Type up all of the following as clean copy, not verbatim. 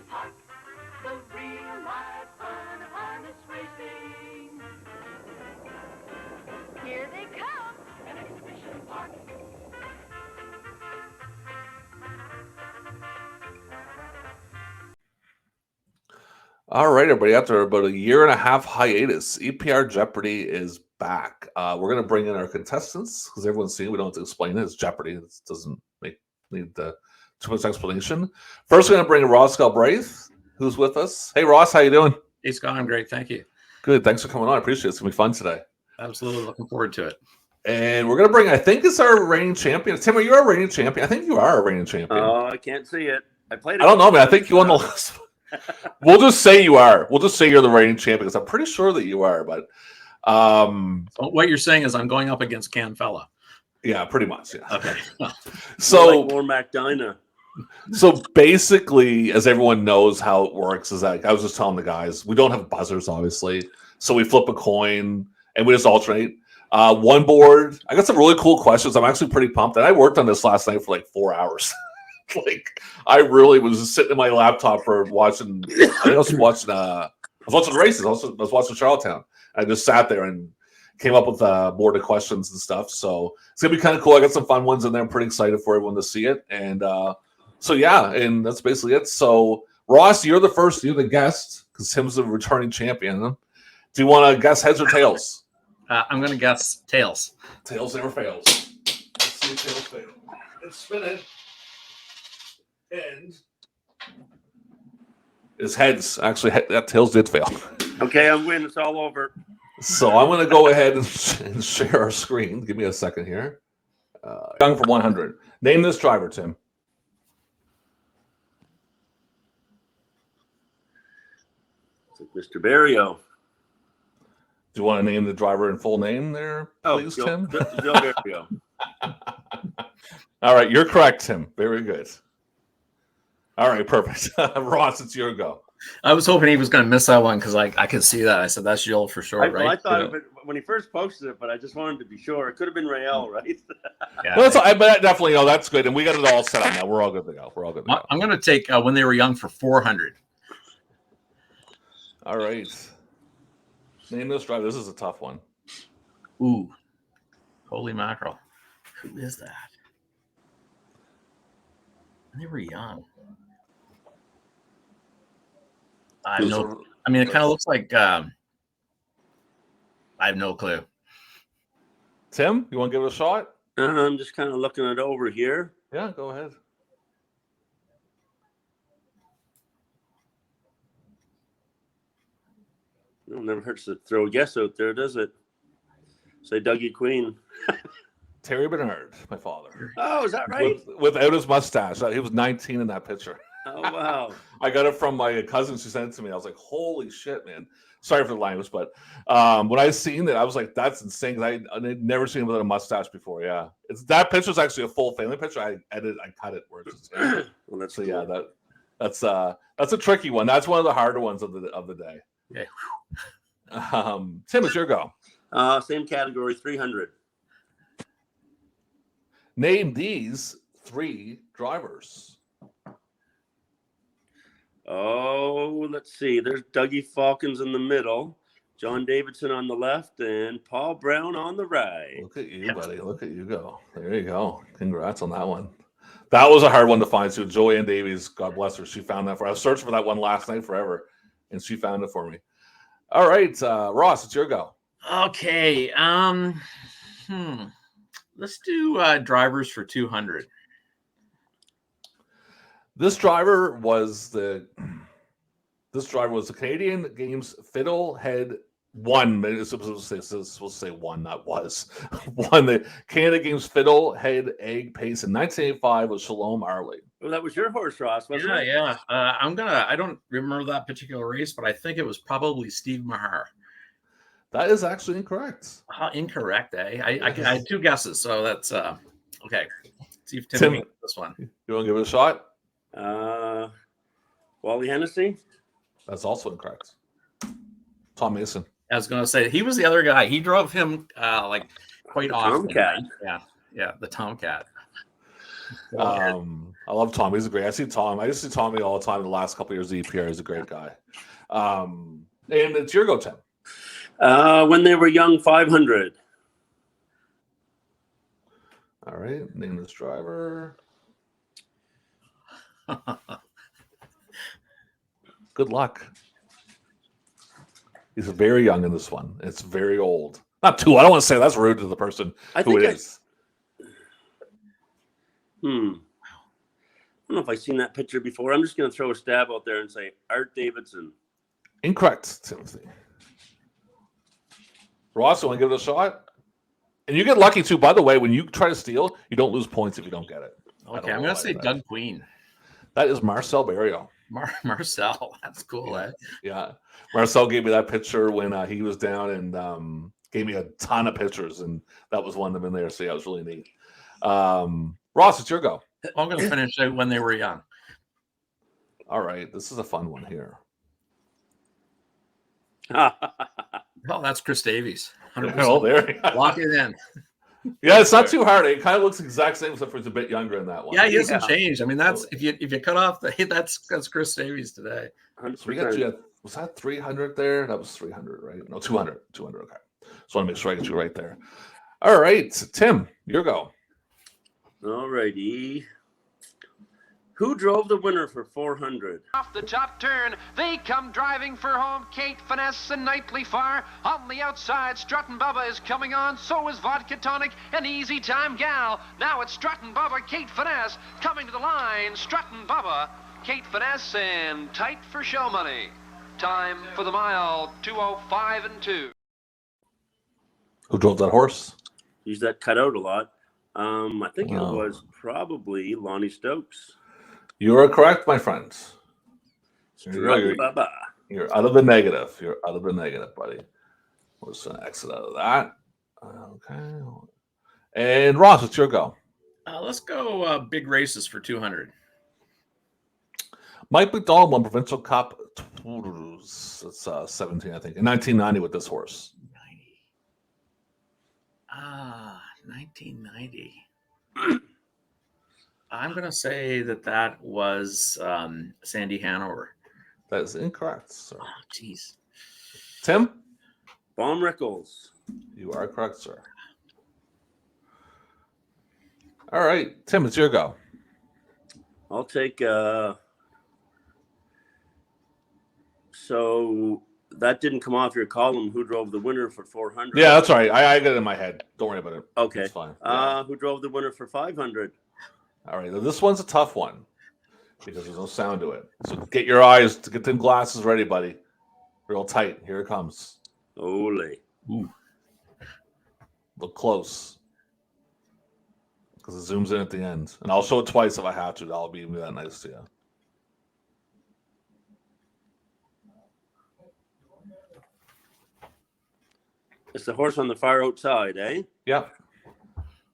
Park, the real life fun of harness racing. Here they come, an exhibition park. All right, everybody. After about a year and a half hiatus, EPR Jeopardy is back. We're going to bring in our contestants because everyone's seen. We don't have to explain it. It's Jeopardy. It doesn't need too much explanation. First, we're going to bring in Ross Galbraith, who's with us. Hey, Ross, how you doing? Hey, Scott, I'm great. Thank you. Good. Thanks for coming on. I appreciate it. It's going to be fun today. Absolutely looking forward to it. And we're going to bring, I think it's our reigning champion. Tim, are you our reigning champion? I think you are a reigning champion. Oh, I can't see it. I don't know, man. I think you won the last one. We'll just say you are. We'll just say you're the reigning champion because I'm pretty sure that you are. But what you're saying is I'm going up against Canfella. Yeah, pretty much. Yeah. Okay. So like more MacDina. So basically, as everyone knows how it works, is that I was just telling the guys we don't have buzzers, obviously. So we flip a coin and we just alternate. One board. I got some really cool questions. I'm actually pretty pumped. And I worked on this last night for like 4 hours. Like I really was just sitting in my laptop for watching. I was watching the races. I was watching Charlottetown. I just sat there and came up with board of questions and stuff. So it's gonna be kind of cool. I got some fun ones in there. I'm pretty excited for everyone to see it. And so yeah, and that's basically it. So Ross, you're the guest because Tim's the returning champion. Do you want to guess heads or tails? I'm gonna guess tails. Tails never fails. Let's see if tails fail. Let's spin it. And his heads actually that tails did fail. Okay, I'm winning. It's all over. So I'm going to go ahead and share our screen. Give me a second here. Young for 100. Name this driver, Tim. Mr. Barrio. Do you want to name the driver in full name there, please, Tim? Bill Barrio. All right, you're correct, Tim. Very good. All right, perfect. Ross, it's your go. I was hoping he was going to miss that one because I could see that. I said, that's Joel for sure, right? I thought of it when he first posted it, but I just wanted to be sure. It could have been Rael, right? Yeah. Well, but definitely, that's good. And we got it all set up now. We're all good to go. I'm going to take When They Were Young for 400. All right. Name this driver. This is a tough one. Ooh. Holy mackerel. Who is that? When They Were Young. It kind of looks like I have no clue. Tim, you want to give it a shot? I'm just kind of looking it over here. Yeah, go ahead. It never hurts to throw a guess out there, does it? Say Dougie Queen. Terry Bernard, my father. Oh, is that right? Without his mustache. He was 19 in that picture. Oh, wow. I got it from my cousin. She sent it to me. I was like, holy shit, man. Sorry for the language, but when I seen it, I was like, that's insane. I'd never seen him without a mustache before. Yeah. That picture's actually a full family picture. I cut it where it's just well, that's so cool. Yeah, that's a tricky one. That's one of the harder ones of the day. Okay. Tim, it's your go. Same category, 300. Name these 3 drivers. Oh, let's see. There's Dougie Falcons in the middle, John Davidson on the left, and Paul Brown on the right. Look at you, buddy. Look at you go. There you go. Congrats on that one. That was a hard one to find, too. Joanne Davies, God bless her. She found that I was searching for that one last night forever, and she found it for me. All right, Ross, it's your go. Okay. Let's do drivers for 200. This driver was the Canadian Games Fiddlehead won. It's supposed to say one, not was. Won the Canada Games Fiddlehead Egg Pace in 1985 with Shalom Arley. Well, that was your horse, Ross, wasn't it? Yeah. I don't remember that particular race, but I think it was probably Steve Mahar. That is actually incorrect. Incorrect, eh? I had 2 guesses, so that's okay. See if Tim gets this one. You want to give it a shot? Wally Hennessy? That's also incorrect. Tom Mason. I was going to say he was the other guy. He drove him quite often. Tomcat. Right? Yeah, the Tomcat. I love Tom. He's a great. I see Tom. I used to see Tommy all the time in the last couple of years of EPR. He's a great guy. And it's your go, Tim. When they were young, 500. All right. Name this driver. Good luck. He's very young in this one. It's very old. Not too. I don't want to say that's rude to the person who it is. I don't know if I've seen that picture before. I'm just going to throw a stab out there and say Art Davidson. Incorrect, Timothy. Ross, you want to give it a shot? And you get lucky too. By the way, when you try to steal, you don't lose points if you don't get it. Okay, I'm going to say Doug Queen. That is Marcel Barrio. Marcel, that's cool. Eh? Yeah, Marcel gave me that picture when he was down and gave me a ton of pictures, and that was one of them in there. So yeah, it was really neat. Ross, it's your go. I'm going to finish out when they were young. All right, this is a fun one here. Oh, that's Chris Davies. 100%. Oh, there. Lock it in. Yeah, it's not too hard. It kind of looks the exact same, except for it's a bit younger in that one. Yeah, he hasn't changed. I mean, that's if you cut off that's Chris Davies today. So we got you. Was that 300 there? That was 300, right? No, 200. 200. Okay. Just want to make sure I get you right there. All right, Tim, your go. All righty. Who drove the winner for 400? Off the top turn, they come driving for home. Kate, Finesse, and Nightly Far. On the outside, Struttin' Bubba is coming on. So is Vodka Tonic and Easy Time Gal. Now it's Struttin' Bubba, Kate Finesse coming to the line. Struttin' Bubba, Kate Finesse, and Tight for Show Money. Time for the mile, 2:05 and 2. Who drove that horse? Use that cut out a lot. I think it was probably Lonnie Stokes. You are correct, my friends. Struttin' Bubba. You're out of the negative. You're out of the negative, buddy. We're just going to exit out of that. Okay. And Ross, it's your go. Let's go big races for 200. Mike McDonald won Provincial Cup. It's 17, I think, in 1990 with this horse. 1990. I'm going to say that was Sandy Hanover. That is incorrect, sir. Oh, jeez. Tim? Baum Rickles. You are correct, sir. All right, Tim, it's your go. I'll take so that didn't come off your column. Who drove the winner for 400? Yeah, that's all right. I got it in my head. Don't worry about it. Okay. It's fine. Yeah. Who drove the winner for 500? All right. Now, this one's a tough one because there's no sound to it. So get your eyes, to get them glasses ready, buddy. Real tight. Here it comes. Ole. Ooh. Look close. Because it zooms in at the end. And I'll show it twice if I have to. That'll be that nice to you. It's the horse on the far outside, eh? Yeah.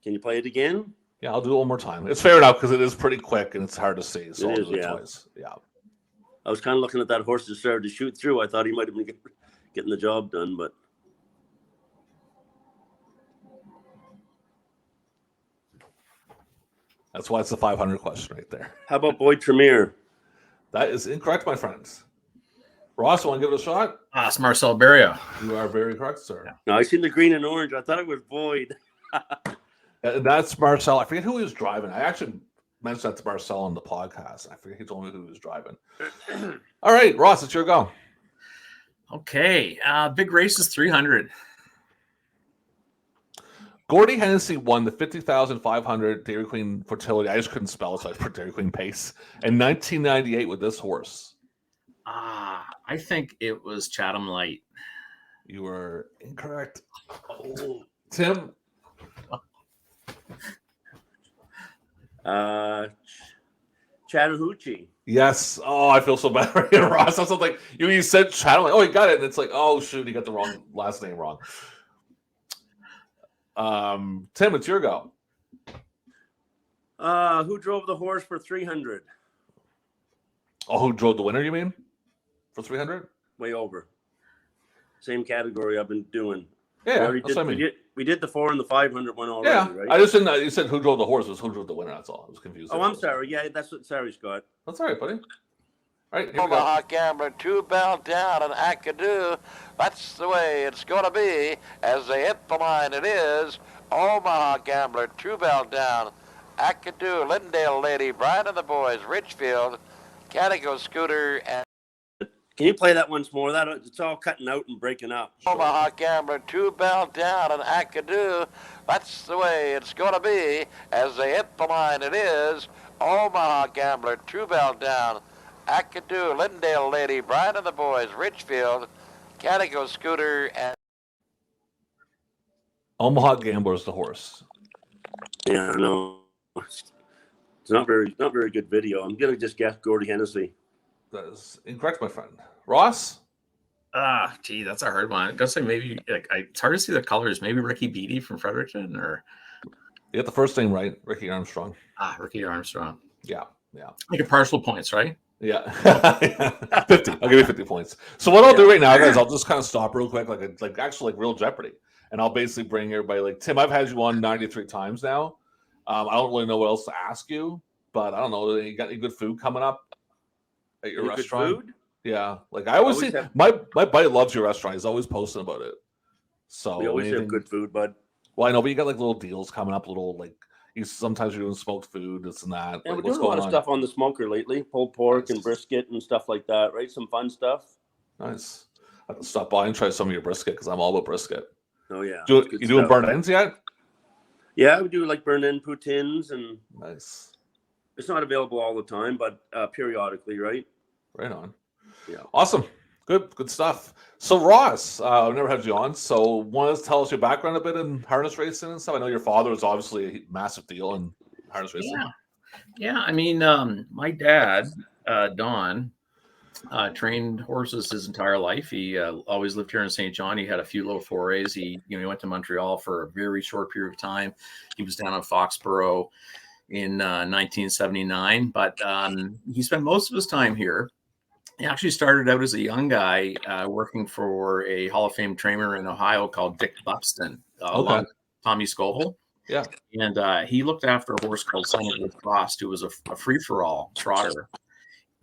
Can you play it again? Yeah, I'll do it one more time. It's fair enough because it is pretty quick and it's hard to see. So It I'll is, do it yeah. twice. Yeah. I was kind of looking at that horse that started to shoot through. I thought he might have been getting the job done, but That's why it's the 500 question right there. how about Boyd Tremere? That is incorrect, my friends. Ross, want to give it a shot? It's Marcel Barrio. You are very correct, sir. No, I seen the green and orange. I thought it was Boyd. That's Marcel. I forget who he was driving. I actually mentioned that to Marcel on the podcast. I forget he told me who he was driving. All right, Ross, it's your go. Okay. Big races 300. Gordy Hennessy won the 50,500 Dairy Queen Fertility. I just couldn't spell it, so I put Dairy Queen Pace in 1998 with this horse. I think it was Chatham Light. You were incorrect. Oh, Tim? Chattahoochee. Yes. Oh, I feel so bad for you, Ross. I was like, you said Chatham. Oh, he got it. And it's like, oh, shoot, he got the wrong last name wrong. Tim, it's your go. Who drove the horse for 300? Oh, who drove the winner, you mean? For 300? Way over. Same category I've been doing. Yeah, We that's already what I mean. we did the 4 and the 500 one already, Yeah, right? I just didn't. You said who drove the horse, it was who drove the winner. That's all. I was confused. Oh, I'm sorry. Yeah, that's what. Sorry, Scott. That's all right, buddy. All right, here we go. Omaha Gambler, 2 bell down and Akadu. That's the way it's going to be as they hit the line. It is Omaha Gambler, 2 bell down. Akadu, Lindale Lady, Brian and the Boys, Richfield, Cadigo Scooter, and Can you play that once more? That it's all cutting out and breaking up. Omaha Gambler, 2 bell down and Akadu. That's the way it's going to be as they hit the line. It is Omaha Gambler, 2 bell down. Akadu, Lindale Lady, Brian and the Boys, Richfield, Cadigo Scooter, and Omaha Gambler's the horse. Yeah, no, it's not very good video. I'm gonna just guess Gordy Hennessy. That is incorrect, my friend. Ross? Gee, that's a hard one. I gotta say maybe it's hard to see the colors. Maybe Ricky Beatty from Fredericton, or You got the first name right, Ricky Armstrong. Ricky Armstrong. Yeah. Like a partial points, right? Yeah. 50. I'll give you 50 points. So what I'll do right now, guys, I'll just kind of stop real quick, like actually like real Jeopardy. And I'll basically bring everybody like Tim, I've had you on 93 times now. I don't really know what else to ask you, but I don't know. You got any good food coming up at your restaurant? Good food? Yeah. Like I always see my buddy loves your restaurant. He's always posting about it. So We always have good food, bud. Well, I know, but you got like little deals coming up, little like sometimes you're doing smoked food, this and that. Yeah, like, we're doing a lot of stuff on the smoker lately. Pulled pork and brisket and stuff like that, right? Some fun stuff. Nice. I can stop by and try some of your brisket because I'm all about brisket. Oh yeah. You doing burnt ends yet? Yeah, we do like burn in poutines, and Nice. it's not available all the time, but periodically, right? Right on. Yeah. Awesome. Good stuff. So Ross, I've never had you on. So want to tell us your background a bit in harness racing and stuff? I know your father was obviously a massive deal in harness racing. Yeah. I mean, my dad, Don, trained horses his entire life. He always lived here in St. John. He had a few little forays. He went to Montreal for a very short period of time. He was down in Foxborough in 1979, but he spent most of his time here. He actually started out as a young guy working for a Hall of Fame trainer in Ohio called Dick Buxton, along with Tommy Scoville. Yeah. And he looked after a horse called Senator Frost, who was a free-for-all trotter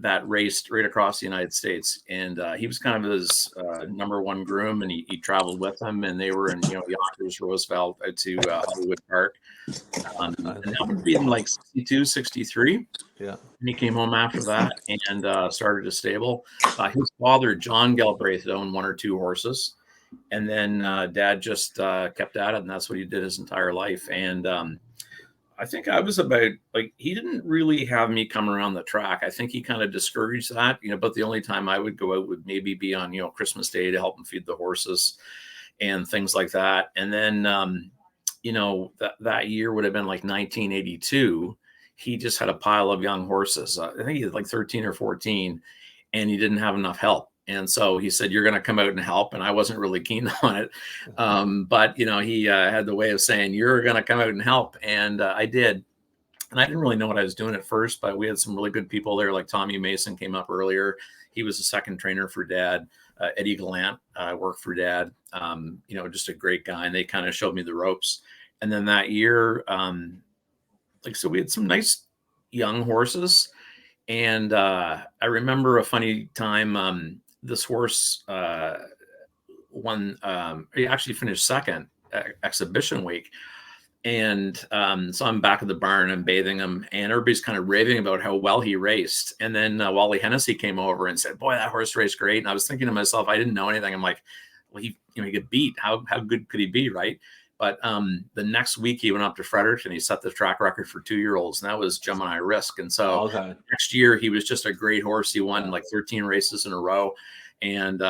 that raced right across the United States. And he was kind of his number one groom, and he traveled with him, and they were in, Yonkers, Roosevelt, out to Hollywood Park. And that would be in like 62, 63. Yeah. And he came home after that and started a stable. His father, John Galbraith, owned 1 or 2 horses. And then Dad just kept at it, and that's what he did his entire life. And I think I was about, like, he didn't really have me come around the track. I think he kind of discouraged that, but the only time I would go out would maybe be on, Christmas Day to help him feed the horses and things like that. And then, that year would have been like 1982. He just had a pile of young horses. I think he had like 13 or 14, and he didn't have enough help. And so he said, "You're going to come out and help." And I wasn't really keen on it. But, he had the way of saying, "You're going to come out and help." And I did. And I didn't really know what I was doing at first, but we had some really good people there. Like Tommy Mason came up earlier. He was a second trainer for Dad. Eddie Gallant worked for Dad. Just a great guy. And they kind of showed me the ropes. And then that year, so we had some nice young horses. And I remember a funny time. This horse won. He actually finished second exhibition week, and so I'm back at the barn. I'm bathing him, and everybody's kind of raving about how well he raced. And then Wally Hennessy came over and said, "Boy, that horse raced great." And I was thinking to myself, I didn't know anything. I'm like, "Well, he get beat. How good could he be, right?" But the next week he went up to Fredericton. He set the track record for 2-year-olds, and that was Gemini Risk. And so next year he was just a great horse. He won like 13 races in a row. And,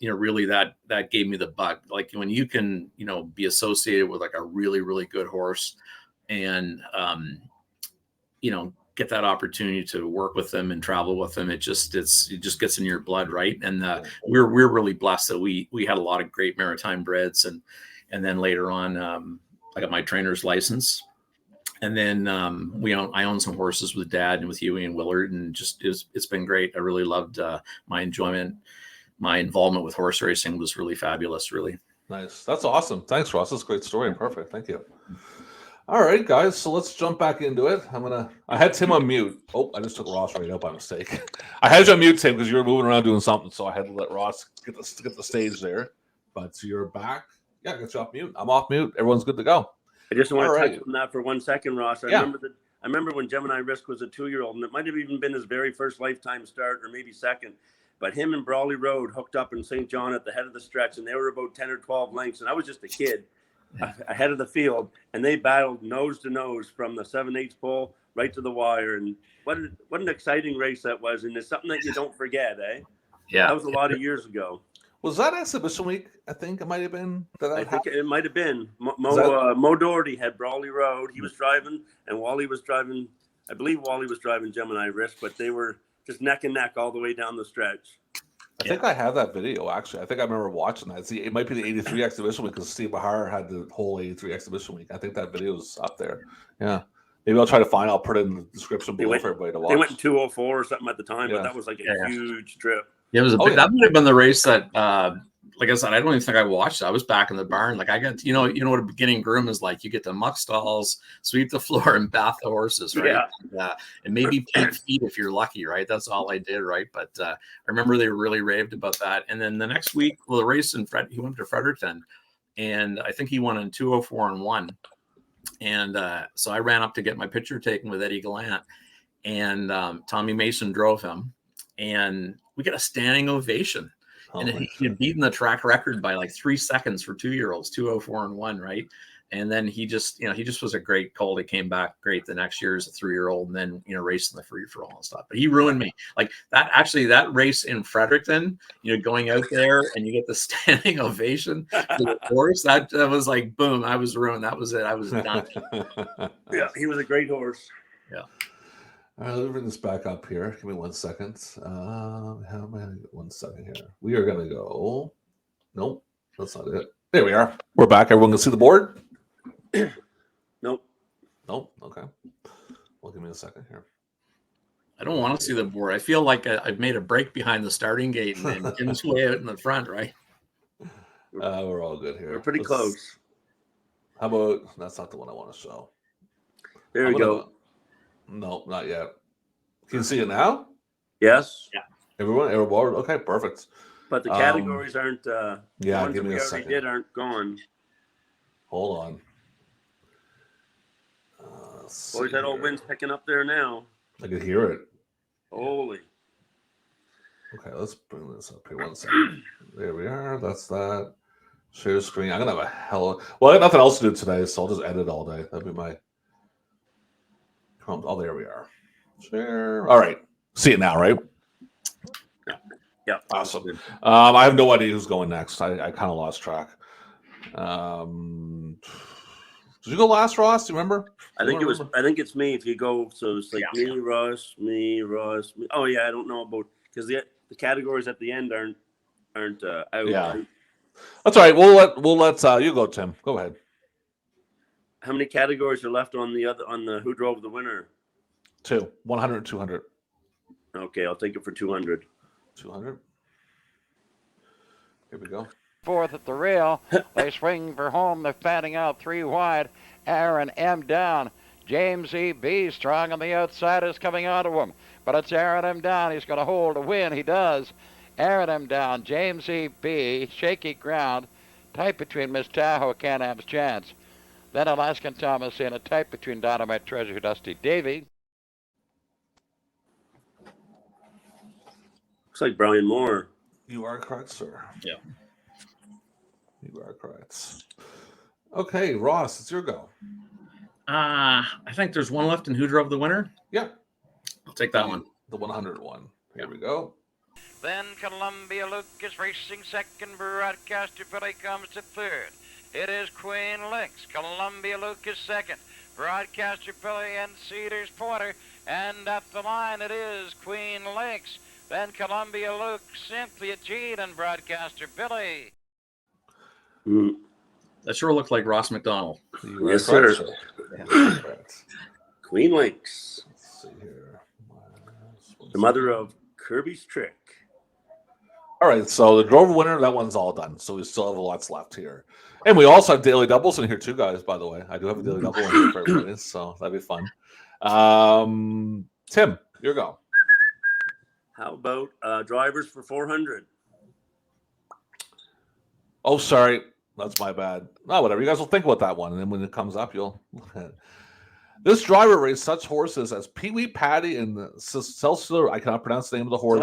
really that gave me the bug. Like when you can, be associated with like a really, really good horse and, get that opportunity to work with them and travel with them. It just gets in your blood. Right. And we're really blessed that we had a lot of great maritime breds. And then later on, I got my trainer's license, and then I own some horses with Dad and with Huey and Willard, and it's been great. I really loved my involvement with horse racing was really fabulous. Really. Nice. That's awesome. Thanks, Ross. That's a great story. Perfect. Thank you. All right, guys. So let's jump back into it. I had Tim on mute. Oh, I just took Ross right out by mistake. I had you on mute, Tim, because you were moving around doing something. So I had to let Ross get the stage there. But you're back. Yeah, get you off mute. I'm off mute. Everyone's good to go. I just want All to right. touch on that for 1 second, Ross. I remember when Gemini Risk was a 2-year-old, and it might have even been his very first lifetime start, or maybe second. But him and Brawley Road hooked up in St. John at the head of the stretch, and they were about 10 or 12 lengths, and I was just a kid ahead of the field, and they battled nose to nose from the 7/8 pole right to the wire. And what an exciting race that was, and it's something that you don't forget, eh? Yeah, that was a lot of years ago. Was that exhibition week? I think it might have been. I think it might have been. Mo Doherty had Brawley Road. He was driving, and Wally was driving. I believe Wally was driving Gemini Risk, but they were just neck and neck all the way down the stretch. I think I have that video, actually. I think I remember watching that. See, it might be the 83 exhibition week because Steve Mahar had the whole 83 exhibition week. I think that video is up there. Yeah. Maybe I'll try to find it. I'll put it in the description below for everybody to watch. They went in 2:04 or something at the time, but that was like a huge trip. Yeah, it was that might have been the race that like I said, I don't even think I watched it. I was back in the barn. Like I got, you know what a beginning groom is like. You get to muck stalls, sweep the floor, and bath the horses, right? And maybe paint feet if you're lucky, right? That's all I did, right? But I remember they really raved about that. And then the next week, well, the race in he went to Fredericton, and I think he won in 2:04 and 1. And so I ran up to get my picture taken with Eddie Gallant, and Tommy Mason drove him, and we got a standing ovation. And he had beaten the track record by like 3 seconds for 2-year-olds, 2:04 and 1, right? And then he just was a great colt. He came back great the next year as a 3-year-old, and then racing the free for all and stuff. But he ruined me. Like that race in Fredericton, going out there and you get the standing ovation for the horse. That was like boom. I was ruined. That was it. I was done. Yeah, he was a great horse. Yeah. All right, let me bring this back up here. Give me 1 second. How am I going to get 1 second here? We are going to go. Nope, that's not it. There we are. We're back. Everyone can see the board? Nope. Okay. Well, give me a second here. I don't want to see the board. I feel like I've made a break behind the starting gate and Jim's way out in the front, right? We're all good here. We're pretty close. How about, that's not the one I want to show. There we go. No, not yet. Can you see it now? Yes. Yeah. Everyone? Okay, perfect. But the categories aren't, yeah, the ones give that me we a already second. did aren't gone. Hold on. Boy, that old wind's picking up there now. I can hear it. Holy. Okay, let's bring this up here 1 second. There we are. That's that. Share screen. I'm going to have well, I got nothing else to do today, so I'll just edit all day. That'd be my... Oh, there we are. Share. All right. See it now, right? Yeah. Awesome. I have no idea who's going next. I kind of lost track. Did you go last, Ross? Do you remember? I think it's me. If you go, so it's like me, Ross, me. Oh yeah, I don't know about because the categories at the end aren't out. Yeah. Right? That's all right. We'll let you go, Tim. Go ahead. How many categories are left on the who drove the winner? 2, 100 and 200. Okay, I'll take it for 200. 200. Here we go. Fourth at the rail. They swing for home. They're fanning out 3 wide. Aaron M down. James E.B. strong on the outside is coming onto him. But it's Aaron M down. He's going to hold to win. He does. Aaron M down. James E.B. Shaky ground. Tight between Miss Tahoe, Can-Am's Chance. Then Alaskan Thomas in a tight between Dynamite Treasure, Dusty Davy. Looks like Brian Moore. You are correct, sir. Yeah. You are correct. Okay, Ross, it's your go. I think there's one left in who drove the winner. Yeah. I'll take that one. The 101. Here we go. Then Columbia Luke is racing second. Broadcaster Billy comes to third. It is Queen Lynx. Columbia Luke is second. Broadcaster Billy and Cedars Porter. And at the line it is Queen Lynx. Then Columbia Luke, Cynthia Jean, and Broadcaster Billy. That sure looked like Ross McDonald. Yes, sir. Yeah, Queen Lynx. Let's see here. The mother of Kirby's Trick. All right, so the Drover winner, that one's all done. So we still have lots left here. And we also have daily doubles in here too, guys, by the way. I do have a daily double in here for everybody, so that'd be fun. Tim, your go. How about drivers for 400? Oh, sorry. That's my bad. No, whatever. You guys will think about that one, and then when it comes up, you'll... This driver raced such horses as Pee-wee Patty and the Celestial... I cannot pronounce the name of the horse.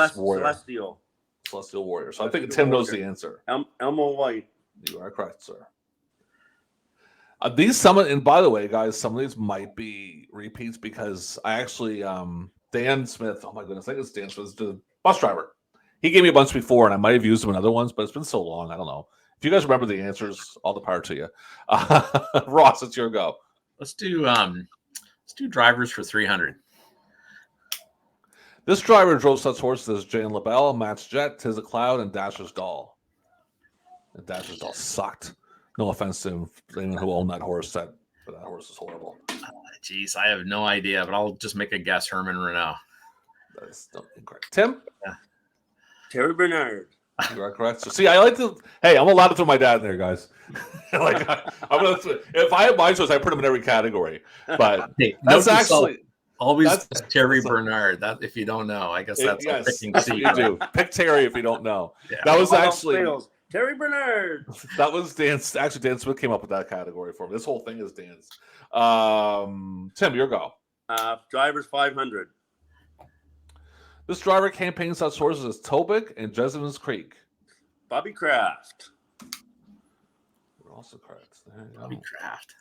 Celestial Warrior. So I think Tim knows the answer. Elmo White. You are correct, sir. And by the way, guys, some of these might be repeats because I actually, Dan Smith, oh my goodness, I think it's Dan Smith, the bus driver. He gave me a bunch before, and I might have used them in other ones, but it's been so long, I don't know. If you guys remember the answers, all the power to you. Ross, it's your go. Let's do drivers for 300. This driver drove such horses as Jane LaBelle, Matt's Jet, Tis a Cloud, and Dasher's Doll. And Dasher's Doll sucked. No offense to anyone who owned that horse. That horse is horrible. Jeez, I have no idea, but I'll just make a guess. Herman Renault. That is incorrect. Tim? Yeah. Terry Bernard. You are correct. So, see, I like to. Hey, I'm allowed to throw my dad in there, guys. Like, if I had my choice, I put him in every category. But hey, that's actually always Terry Bernard. That if you don't know, I guess that's picking C. You do pick Terry if you don't know. Yeah. That was actually Terry Bernard. That was Dan's. Actually, Dan Smith came up with that category for me. This whole thing is Dan's. Tim, your go. Drivers 500. This driver campaigns such horses as Tobic and Jessamine Creek. Bobby Kraft. You're also correct. Bobby Kraft.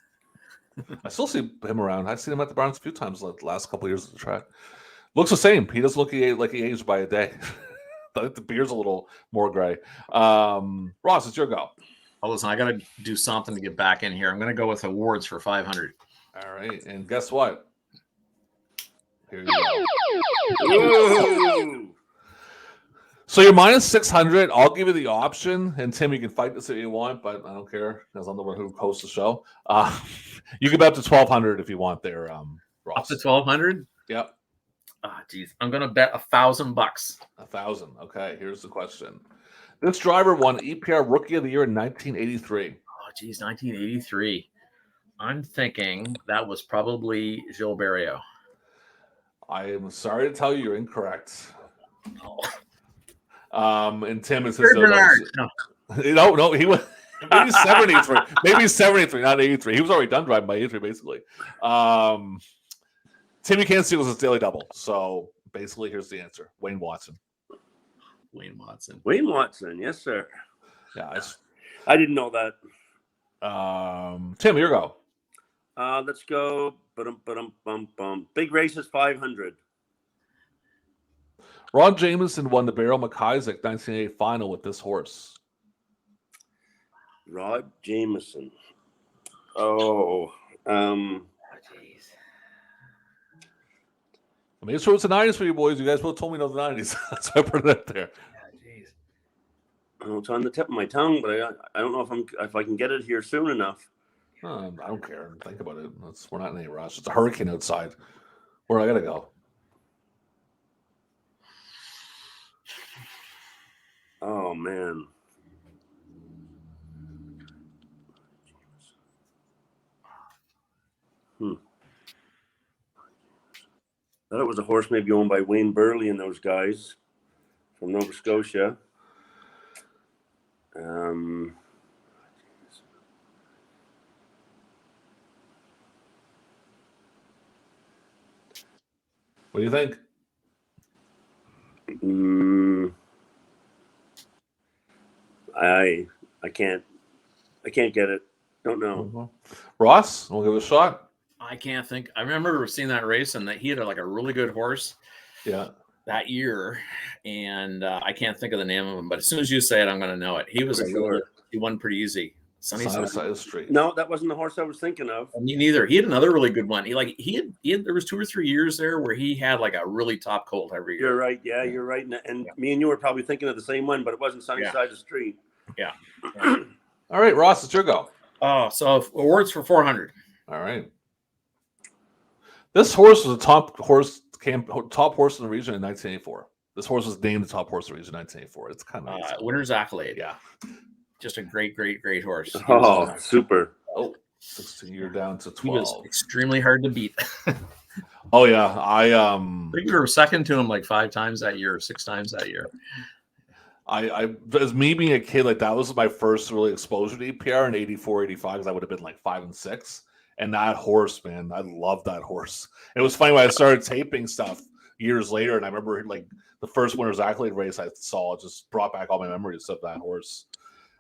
I still see him around. I've seen him at the Bronx a few times the last couple of years at the track. Looks the same. He doesn't look like he aged by a day. I think the beard's a little more gray. Ross, it's your go. Oh, listen, I got to do something to get back in here. I'm going to go with awards for 500. All right. And guess what? Here you go. So you're minus 600. I'll give you the option. And Tim, you can fight this if you want, but I don't care because I'm the one who hosts the show. You can bet up to 1,200 if you want there, Ross. Up to 1,200? Yep. Ah, geez. I'm going to bet $1,000. 1,000. Okay. Here's the question. This driver won EPR Rookie of the Year in 1983. Oh, geez. 1983. I'm thinking that was probably Gilles Barrio. I am sorry to tell you, you're incorrect. Oh. And Tim is No, he was maybe 73. Maybe 73, not 83. He was already done driving by 83, basically. Tim, you can't steal his daily double. So basically, here's the answer: Wayne Watson. Wayne Watson. Wayne Watson, yes, sir. Yeah, I didn't know that. Tim, your go. Let's go. Big races 500. Ron Jameson won the Beryl McIsaac 1988 final with this horse. Rod Jameson. Oh, jeez. I mean, it's the 90s for you boys. You guys both told me no the 90s. That's why I put it up there. Jeez. Oh, it's on the tip of my tongue, but I don't know if I can get it here soon enough. I don't care. Think about it. We're not in any rush. It's a hurricane outside. Where I gotta go? Oh man. Thought it was a horse maybe owned by Wayne Burley and those guys from Nova Scotia. What do you think? I can't get it. Don't know. Mm-hmm. Ross, we'll give it a shot. I can't think. I remember seeing that race and that he had like a really good horse. Yeah. That year, and I can't think of the name of him. But as soon as you say it, I'm going to know it. He was he won pretty easy. Sunnyside Street. No, that wasn't the horse I was thinking of. Me neither. He had another really good one. He had there was 2 or 3 years there where he had like a really top colt every year. You're right. Yeah, you're right. And me and you were probably thinking of the same one, but it wasn't Sunnyside Street. Yeah. All right, Ross, it's your go. Oh, so awards for 400. All right. This horse was a top horse in the region in 1984. This horse was named the top horse of the region in 1984. It's kind of Winner's Accolade. Yeah. Just a great horse. Oh, super. Oh, 16, you're down to 12. He was extremely hard to beat. Oh yeah, I think we were second to him like 5 times that year, or 6 times that year. I as me being a kid, like that was my first really exposure to EPR in 84, 85, because I would have been like 5 and 6. And that horse, man, I loved that horse. It was funny when I started taping stuff years later, and I remember like the first Winner's Accolade race I saw just brought back all my memories of that horse.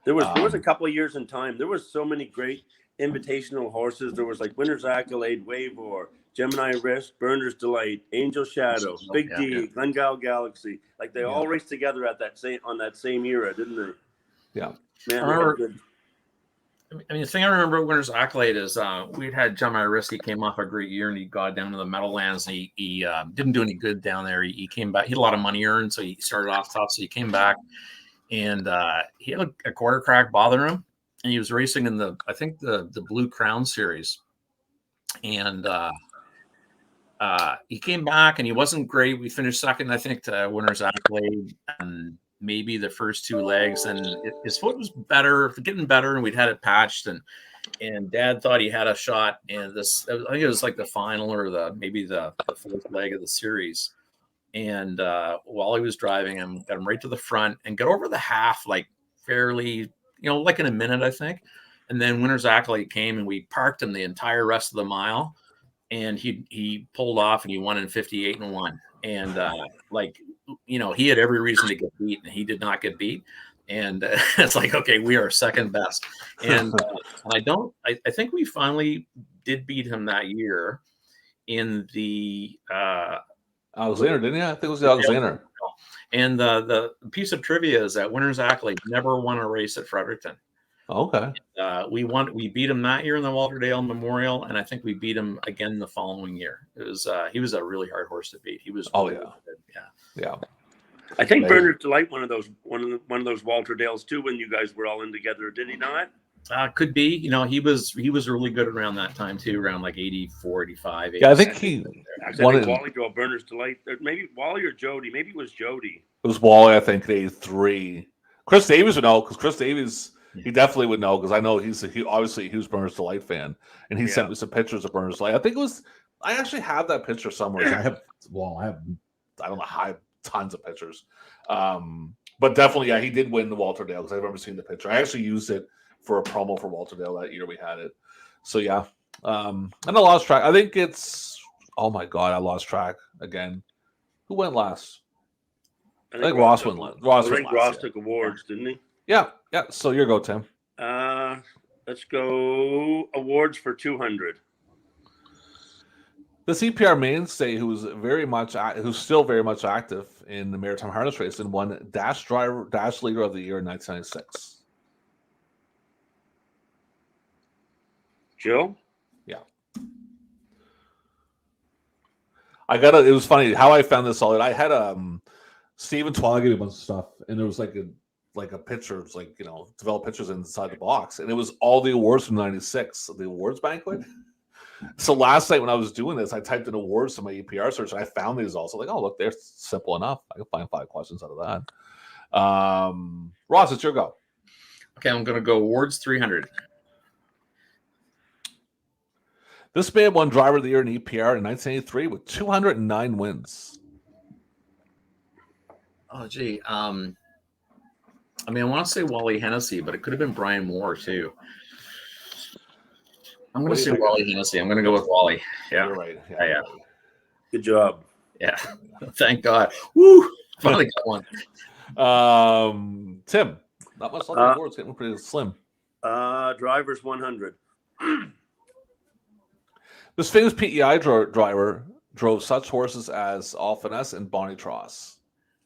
There was a couple of years in time. There was so many great invitational horses. There was like Winner's Accolade, Wavor, Gemini Risk, Burner's Delight, Angel Shadow, Big D, Glengale Galaxy. Like they all raced together at that same era, didn't they? Yeah. Man, I mean, the thing I remember at Winner's Accolade is we'd had Gemini Risk. He came off a great year, and he got down to the Meadowlands, and he didn't do any good down there. He came back. He had a lot of money earned, so he started off tough. So he came back, and he had a quarter crack bothering him, and he was racing in the Blue Crown Series, and he came back, and he wasn't great. We finished second, I think, to Winner's Accolade, and maybe the first 2 legs, and his foot was getting better, and we'd had it patched, and Dad thought he had a shot, and I think it was like the final or maybe the 4th leg of the series, and while he was driving him, got him right to the front and got over the half like fairly, like in a minute, I think, and then Winner's Accolade came, and we parked him the entire rest of the mile, and he pulled off, and he won in 58 and 1, and he had every reason to get beat, and he did not get beat. And it's like, okay, we are second best. And I think we finally did beat him that year in the Alexander, didn't you? I think it was the Alexander. And the piece of trivia is that Winner's Accolade never won a race at Fredericton. Okay. We beat him that year in the Walter Dale Memorial, and I think we beat him again the following year. It was he was a really hard horse to beat. He was really good. Yeah. I think Burner's Delight one of those Walter Dales too when you guys were all in together, did he not? Could be. He was really good around that time too, around like 84, 85. Yeah, I think he wanted Wally drove Burner's Delight. Maybe Wally or Jody. Maybe it was Jody. It was Wally, I think, in 83. Chris Davies would know, because Chris Davies, he definitely would know, because I know he's obviously a huge Burner's Delight fan, and he sent me some pictures of Burner's Delight. I think it was. I actually have that picture somewhere. I don't know, I have tons of pictures, but definitely, he did win the Walter Dale, because I remember seeing the picture. I actually used it for a promo for Walter Dale that year we had it. So and I lost track. I think it's. Oh my God, I lost track again. Who went last? I think Ross went last. Ross took awards, didn't he? Yeah. So your go, Tim. Let's go awards for 200. This EPR mainstay, who's still very much active in the maritime harness race, and won Dash Leader of the Year in 1996. Joe? Yeah. It was funny how I found this all. I had Stephen Twala gave me a bunch of stuff, and there was like a picture, it's like, develop pictures inside the box, and it was all the awards from 96, the awards banquet. So last night when I was doing this, I typed in awards to my EPR search, and I found these also. Like, oh look, they're simple enough. I can find 5 questions out of that. Ross, it's your go. Okay, I'm gonna go awards 300. This man won Driver of the Year in EPR in 1983 with 209 wins. Oh, gee. I want to say Wally Hennessy, but it could have been Brian Moore, too. I'm going to say Wally Hennessy. I'm going to go with Wally. Yeah. You're right. Yeah. Good job. Yeah. Thank God. Woo! Finally got one. Tim, not much left awards. Getting pretty slim. Drivers 100. This famous PEI driver drove such horses as All Finesse and Bonnie Tross.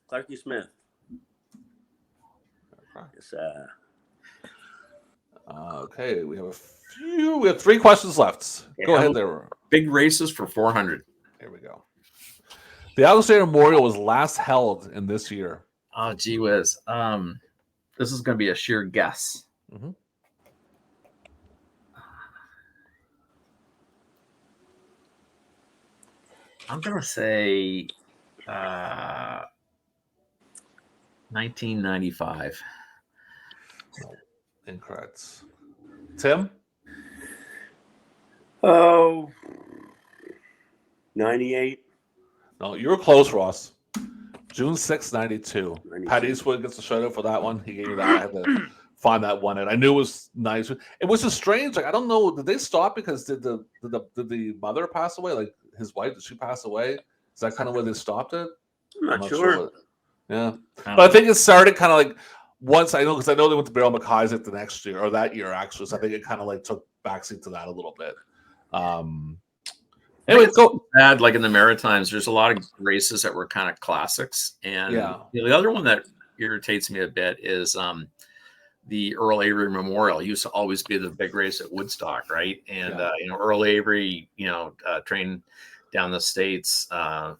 Clarky Smith. Yes, okay, we have 3 questions left. Go ahead there. Big races for 400. Here we go. The Alexander Memorial was last held in this year. Oh, gee whiz. This is going to be a sheer guess. Mm-hmm. I'm going to say 1995. Incorrect. Tim? Oh, 98. No, you were close, Ross. June 6, 92. 92. Pat Eastwood gets a shout out for that one. He gave me that. I had to find that one, and I knew it was nice. It was just strange. Like, I don't know. Did they stop because did the mother pass away? Like his wife, did she pass away? Is that kind of where they stopped it? I'm not sure. Yeah, but I think it started kind of like once I know because I know they went to Beryl McIsaac the next year or that year actually. So I think it kind of like took backseat to that a little bit. Anyway, go bad. Like in the Maritimes, there's a lot of races that were kind of classics, and the other one that irritates me a bit is the Earl Avery Memorial. It used to always be the big race at Woodstock, right? And Earl Avery, trained down the States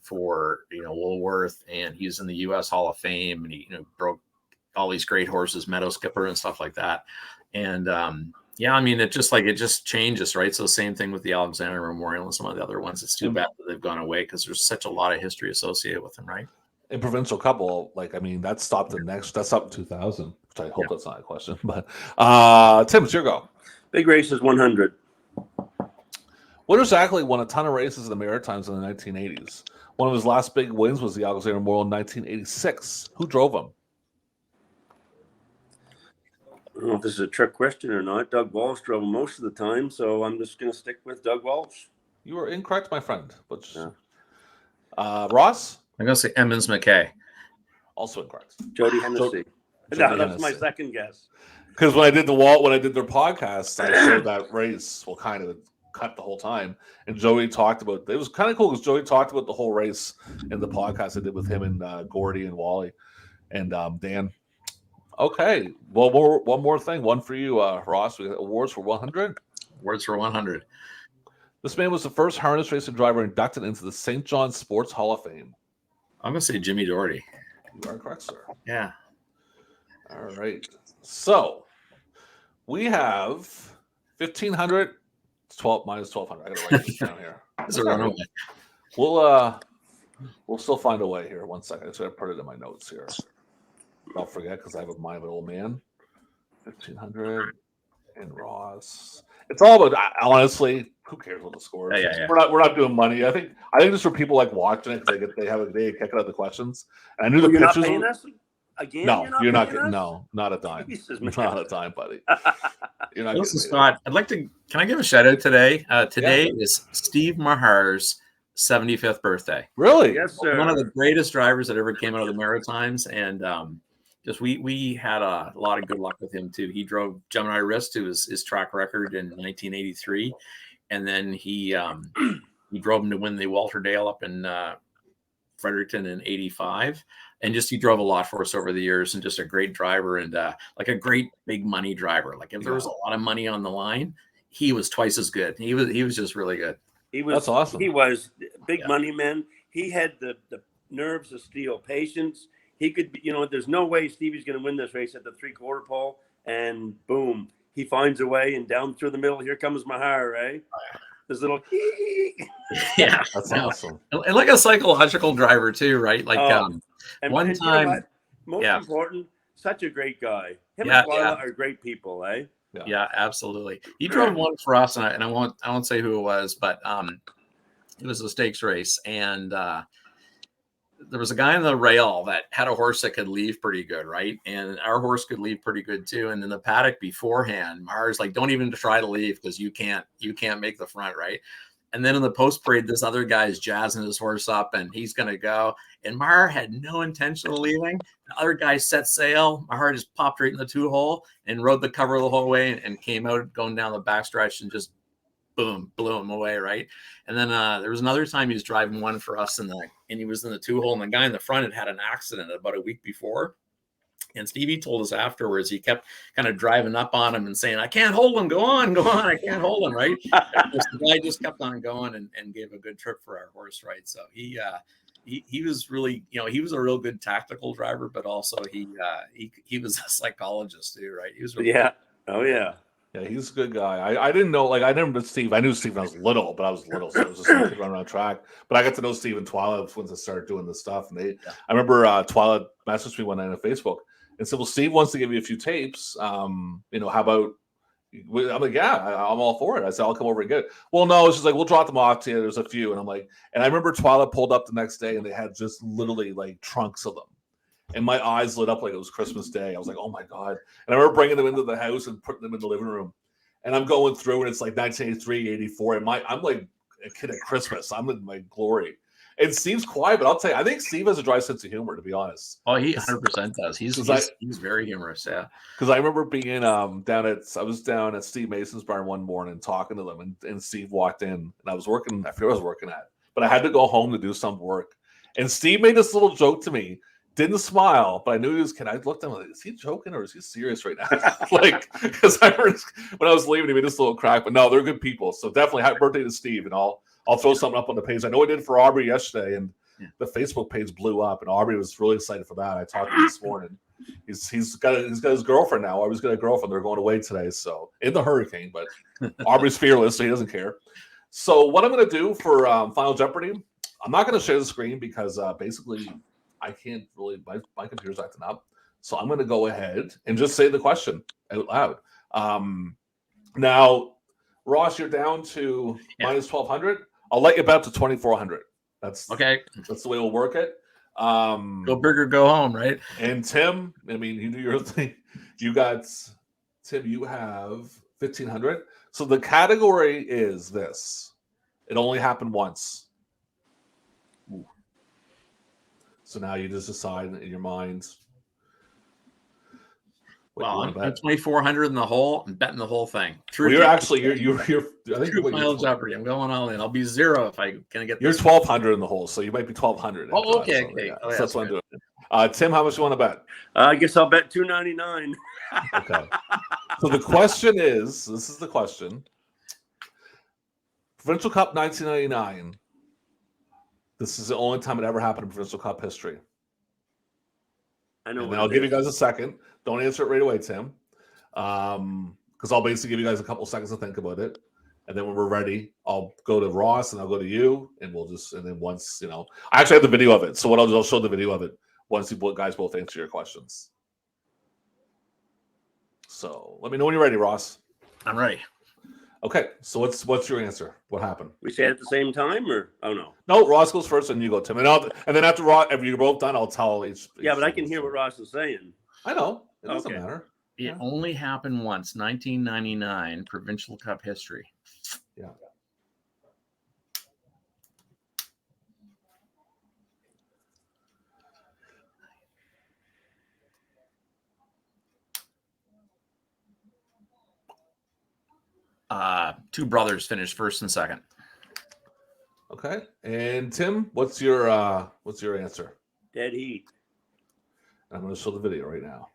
for Woolworth, and he's in the U.S. Hall of Fame, and he broke all these great horses, Meadow Skipper and stuff like that, and it just changes, right? So same thing with the Alexander Memorial and some of the other ones. It's too bad that they've gone away because there's such a lot of history associated with them, right? In Provincial Couple, that stopped that's up in 2000, which I hope that's not a question. But Tim, it's your go. Big races 100. What exactly won a ton of races in the Maritimes in the 1980s? One of his last big wins was the Alexander Memorial in 1986. Who drove him? I don't know if this is a trick question or not. Doug Walsh drove him most of the time, so I'm just going to stick with Doug Walsh. You are incorrect, my friend. But Ross? I'm going to say Emmons McKay. Also incorrect. Jody Hennessy. That's my second guess. Because when I did their podcast, I showed that race. Well, kind of cut the whole time, and Joey talked about. It was kind of cool because Joey talked about the whole race in the podcast I did with him and Gordy and Wally and Dan. Okay, well, one more thing. One for you, Ross. We got awards for 100. Awards for 100. This man was the first harness racing driver inducted into the St. John's Sports Hall of Fame. I'm going to say Jimmy Doherty. You are correct, sir. Yeah. All right. So we have 1,500. 12 minus 1,200. I got to write this down here. It's a runaway. We'll still find a way here. 1 second. I just got to put it in my notes here. Don't forget because I have a mind of an old man. 1,500 and Ross. It's all about. Honestly, who cares what the score is? Yeah. We're not doing money. I think just for people like watching it because they have a kick out of the questions. And I knew the you're pitches. Not paying us again? No, you're not getting. Us? No, not a dime. Jesus, not a dime, buddy. You're not. Listen, Scott. I'd like to. Can I give a shout out today? Today is Steve Mahar's 75th birthday. Really? Yes, sir. One of the greatest drivers that ever came out of the Maritimes, and we had a lot of good luck with him too. He drove Gemini Wrist to his track record in 1983, and then he drove him to win the Walter Dale up in Fredericton in 85. And he drove a lot for us over the years, and just a great driver and like a great big money driver. Like if there was a lot of money on the line, he was twice as good. He was just really good. That's awesome. He was big money man. He had the nerves of steel, patience. He could, there's no way Stevie's going to win this race at the 3/4 pole, and boom, he finds a way, and down through the middle, here comes Mahar, right? This little yeah, that's awesome. And like a psychological driver too, right? Like and one time, most important, such a great guy. Him and Lila are great people, eh? Yeah, absolutely. He drove one for us, and I won't say who it was, but it was a stakes race, and there was a guy on the rail that had a horse that could leave pretty good, right? And our horse could leave pretty good too. And in the paddock beforehand, Mahar's like, "Don't even try to leave because you can't make the front, right?" And then in the post parade, this other guy is jazzing his horse up, and he's going to go. And Mahar had no intention of leaving. The other guy set sail. Mahar just popped right in the 2-hole and rode the cover the whole way and came out going down the backstretch and just boom, blew him away, right? And then there was another time he was driving one for us, and he was in the 2-hole, and the guy in the front had an accident about a week before. And Stevie told us afterwards, he kept kind of driving up on him and saying, "I can't hold him. Go on. I can't hold him." Right. The guy just kept on going and gave a good trip for our horse. Right. So he was really, he was a real good tactical driver, but also he was a psychologist too. Right. He was really good. Oh yeah. Yeah, he's a good guy. I didn't know, like, I never met Steve. I knew Steve when I was little, but I was little, so I was just a kid running around track. But I got to know Steve and Twyla once I started doing this stuff. And I remember Twyla messaged me one night on Facebook and said, "Well, Steve wants to give you a few tapes. How about?" I'm like, "Yeah, I'm all for it." I said, "I'll come over and get it." Well, no, it's just like, "We'll drop them off to you. There's a few." And I'm like, and I remember Twyla pulled up the next day and they had just literally like trunks of them. And my eyes lit up like it was Christmas Day. I was like, "Oh my God." And I remember bringing them into the house and putting them in the living room. And I'm going through and it's like 1983, 84. And I'm like a kid at Christmas. I'm in my glory. And Steve's quiet, but I'll tell you, I think Steve has a dry sense of humor, to be honest. Oh, he 100% does. He's very humorous, yeah. Because I remember being I was down at Steve Mason's barn one morning talking to them, and Steve walked in, and I was working, I forget what I was working at, but I had to go home to do some work. And Steve made this little joke to me. Didn't smile, but I knew he was kidding. I looked at him like, is he joking or is he serious right now? Like, because I heard when I was leaving, he made this little crack. But no, they're good people. So definitely happy birthday to Steve, and I'll throw something up on the page. I know I did for Aubrey yesterday, and the Facebook page blew up, and Aubrey was really excited for that. I talked to him this morning. He's got his girlfriend now. Aubrey's got a girlfriend. They're going away today, so in the hurricane. But Aubrey's fearless, so he doesn't care. So what I'm going to do for Final Jeopardy, I'm not going to share the screen because basically I can't really. My computer's acting up, so I'm going to go ahead and just say the question out loud. Now, Ross, you're down to minus 1,200. I'll let you bet to 2,400. That's okay. That's the way we'll work it. Go big or go home, right? And Tim, I mean, you do your thing. You got Tim. You have 1,500. So the category is this. It only happened once. Ooh. So now you just decide in your mind. Well, I'm 2,400 in the hole. I'm betting the whole thing. Well, you're I think you're Final Jeopardy. I'm going all in. I'll be zero if I can get. You're 1,200 in the hole, so you might be 1,200. Oh, okay, that, so, okay. Yeah. Oh, so that's what I'm doing. Tim, how much you want to bet? I guess I'll bet $2.99. Okay. So the question is: this is the question. Provincial Cup 1999. This is the only time it ever happened in Provincial Cup history. I know. And then I'll give you guys a second. Don't answer it right away, Tim. Because I'll basically give you guys a couple seconds to think about it. And then when we're ready, I'll go to Ross and I'll go to you. And then once, I actually have the video of it. So what I'll do, I'll show the video of it once you guys both answer your questions. So let me know when you're ready, Ross. I'm ready. Okay, so what's your answer? What happened? We say it at the same time, or no? No, Ross goes first, and you go, Tim, and then after Ross, if you're both done, I'll tell each. Yeah, but I can hear what Ross is saying. I know it doesn't matter. It only happened once, 1999 Provincial Cup history. Yeah. Two brothers finished first and second. Okay, and Tim, what's your answer? Dead heat. I'm going to show the video right now.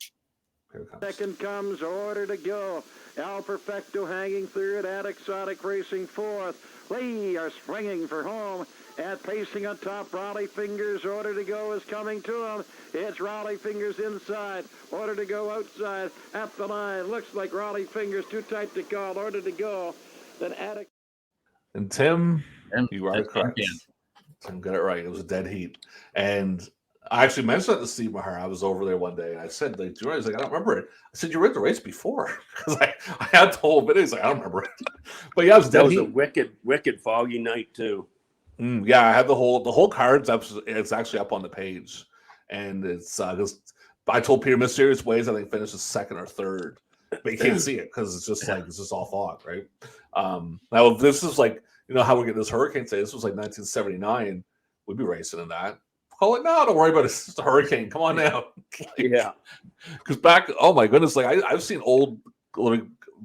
Here it comes. Second comes Order to Go. Al Perfecto hanging third. Ad Exotic racing fourth. Lee are springing for home. At pacing on top, Raleigh Fingers. Order to Go is coming to him. It's Raleigh Fingers inside. Order to Go outside. At the line. Looks like Raleigh Fingers too tight to call. Order to Go. Then Ad. And Tim, you are correct. Tim got it right. It was a dead heat. And I actually mentioned that to Steve Mahar. I was over there one day and I said, like, do you know? He's like, I don't remember it. I said, you were at the race before. Because I had the whole video. He's like, I don't remember it. But yeah, it was dead heat. That was a wicked foggy night too. Yeah, I had the whole cards up. It's actually up on the page. And it's I told Peter Mysterious Ways, I think finished second or third. But you can't see it because it's just all fog, right? Now this is like, how we get this hurricane today. This was like 1979. We'd be racing in that. Call it no, don't worry about it. It's just a hurricane. Come on now. Yeah. Because back, oh my goodness, like I've seen old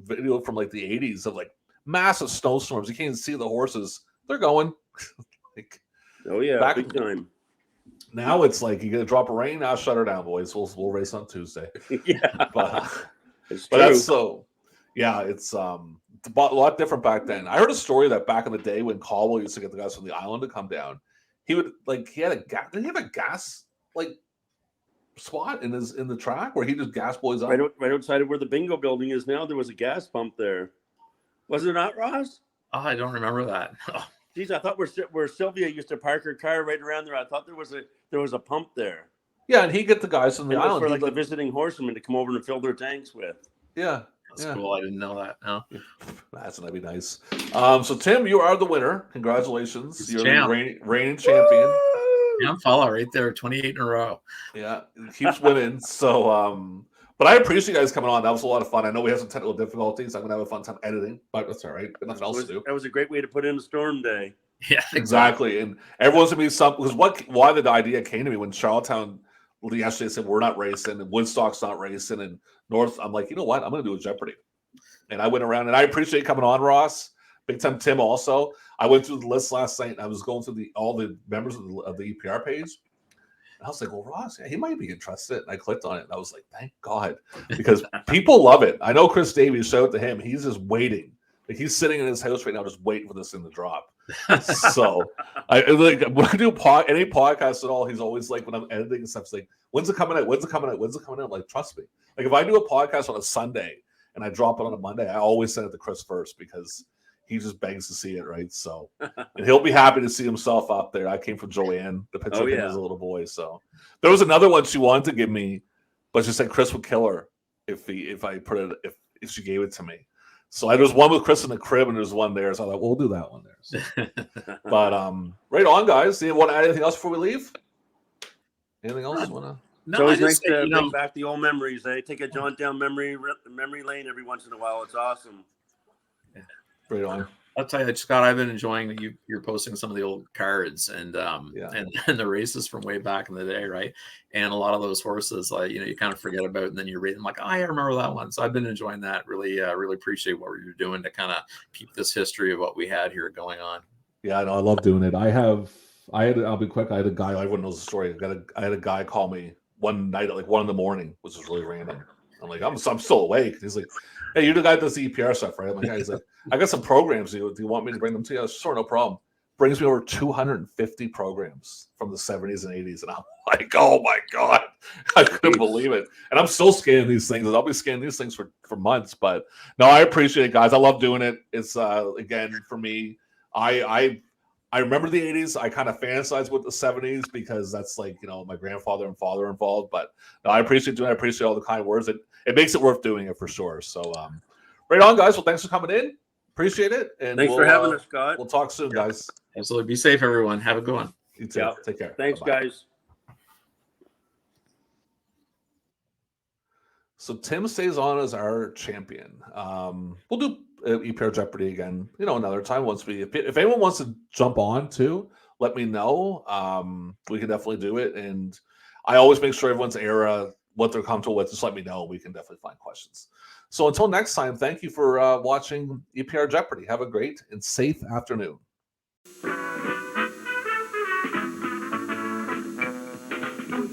video from like the 80s of like massive snowstorms. You can't even see the horses. They're going. Oh yeah, big time. Now it's like you get a drop of rain. Now shut her down, boys. We'll race on Tuesday. Yeah, but that's so. Yeah, it's a lot different back then. I heard a story that back in the day when Caldwell used to get the guys from the island to come down, he would he had a gas. Did he have a gas spot in the track where he just gas boys up? Right outside of where the bingo building is now, there was a gas pump there. Was there not, Ross? Oh, I don't remember that. Geez, I thought where Sylvia used to park her car right around there. I thought there was a pump there. Yeah, and he'd get the guys from the island for like the visiting horsemen to come over and fill their tanks with. Yeah. That's cool. I didn't know that. No. That'd be nice. So Tim, you are the winner. Congratulations. You're champ. the reigning champion. Young fella right there, 28 in a row. Yeah, it keeps winning. So but I appreciate you guys coming on. That was a lot of fun. I know we have some technical difficulties. I'm gonna have a fun time editing, but that's all right. Got nothing else to do. That was a great way to put in a storm day. Yeah, exactly. And everyone's gonna be something because why the idea came to me when Charlottetown yesterday said we're not racing and Woodstock's not racing and North. I'm like, you know what? I'm gonna do a Jeopardy. And I went around and I appreciate you coming on, Ross. Big time Tim also. I went through the list last night and I was going through all the members of the EPR page. And I was like, well, Ross, yeah, he might be interested. And I clicked on it and I was like, thank God. Because people love it. I know Chris Davies, shout out to him. He's just waiting. Like he's sitting in his house right now just waiting for this thing to drop. So I like when I do any podcast at all, he's always like when I'm editing and stuff, it's like, when's it coming out? When's it coming out? When's it coming out? I'm like, trust me. Like if I do a podcast on a Sunday and I drop it on a Monday, I always send it to Chris first because he just begs to see it, right? So, and he'll be happy to see himself out there. I came from Joanne, the picture of him as a little boy. So, there was another one she wanted to give me, but she said Chris would kill her if she gave it to me. So there's one with Chris in the crib, and there's one there. So I thought we'll do that one there. So. But right on, guys. Do you want to add anything else before we leave? Anything else? No, it's always nice to bring back the old memories. Take a jaunt down memory lane every once in a while. It's awesome. Right on. I'll tell you, Scott, I've been enjoying that you're posting some of the old cards and and the races from way back in the day, right? And a lot of those horses, like you kind of forget about, and then you read them like, oh, I remember that one. So I've been enjoying that. Really, really appreciate what you're doing to kind of keep this history of what we had here going on. Yeah, I love doing it. I'll be quick. I had a guy. Everyone knows the story. I had a guy call me one night at like 1 a.m, which was really random. I'm like, I'm still awake. He's like, hey, you're the guy that does the EPR stuff, right? I'm like, yeah. He's like, I got some programs. Do you want me to bring them to you? Sure, no problem. Brings me over 250 programs from the 70s and 80s. And I'm like, oh my God. I couldn't believe it. And I'm still scanning these things. I'll be scanning these things for months. But no, I appreciate it, guys. I love doing it. It's again, for me, I remember the 80s. I kind of fantasize with the 70s because that's like, my grandfather and father involved. But no, I appreciate doing it. I appreciate all the kind words. It makes it worth doing it for sure. So right on, guys. Well, thanks for coming in. Appreciate it. And thanks for having us, Scott. We'll talk soon, guys. Absolutely. Be safe, everyone. Have a good one. You too. Take care. Thanks, Bye-bye. guys. So Tim stays on as our champion. We'll do EPR Jeopardy again, another time. If anyone wants to jump on too, let me know. We can definitely do it. And I always make sure everyone's era, what they're comfortable with, just let me know. We can definitely find questions. So until next time, thank you for watching EPR Jeopardy. Have a great and safe afternoon.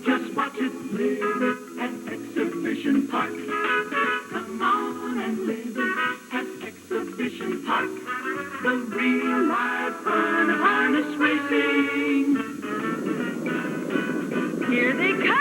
Just watch it, live it at Exhibition Park. Come on and live it at Exhibition Park. The real life fun of harness racing. Here they come.